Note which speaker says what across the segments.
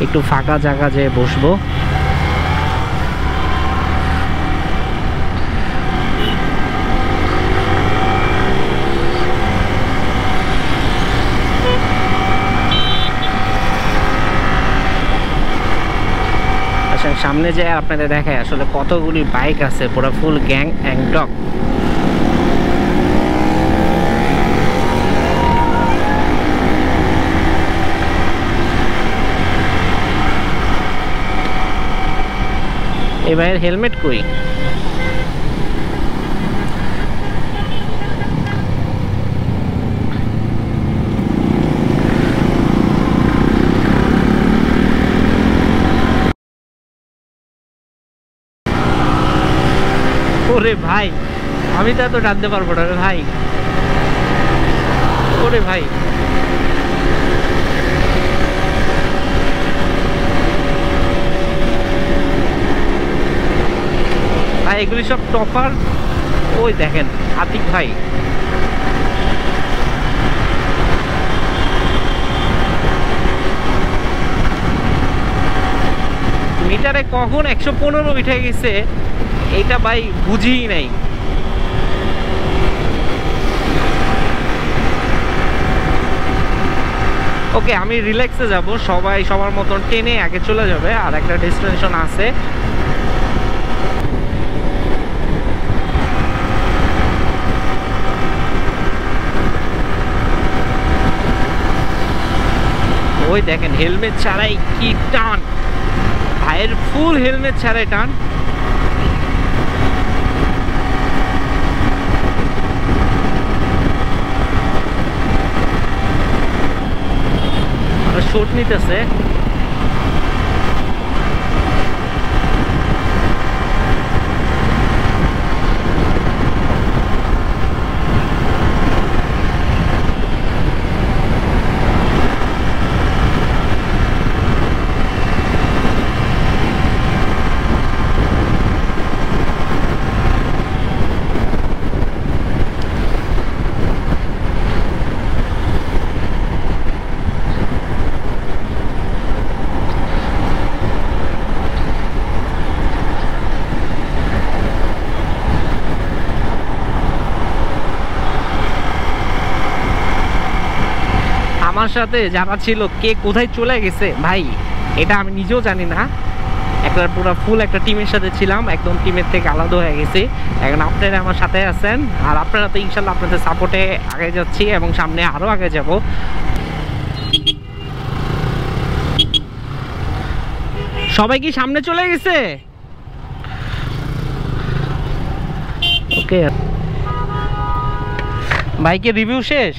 Speaker 1: একটু ফাঁকা জায়গা যেয়ে বসবো। আচ্ছা, সামনে যে আপনাদের দেখায় আসলে কতগুলি বাইক আছে, পুরো ফুল গ্যাং অ্যাংডক। এই ভাইয়ের হেলমেট কই? ওরে ভাই, আমি তো এত টানতে পারবো না রে ভাই। ওরে ভাই, ভাই এগুলি সব টপার। ওই দেখেন আতিক ভাই, মিটারে কখন 115 উঠে গেছে এইটা ভাই বুঝিই নাই। ওকে, আমি রিল্যাক্সে যাব, সবাই সবার মতন ট্রেনে আগে চলে যাবে, আর একটা ডেস্টিনেশন আছে। ওই দেখেন হেলমেট ছাড়াই কি টান, ভাইয়ের ফুল হেলমেট ছাড়াই টান। শট নিতেছে। আমার সাথে যারা ছিল কে কোথায় চলে গেছে ভাই এটা আমি নিজেও জানি না। একটা পুরো ফুল একটা টিমের সাথে ছিলাম, একদম টিমের থেকে আলাদা হয়ে গেছি। এখন আপনারা আমার সাথে আছেন, আর আপনারা তো ইনশাল্লাহ আপনাদের সাপোর্টে আগে যাচ্ছি এবং সামনে আরো আগে যাব। সবাই কি সামনে চলে গেছে? ওকে, বাইকে রিভিউ শেষ?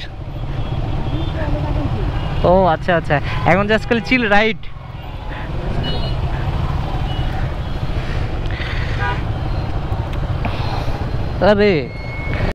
Speaker 1: ও আচ্ছা আচ্ছা, এখন জাস্ট খালি চিল রাইড। আরে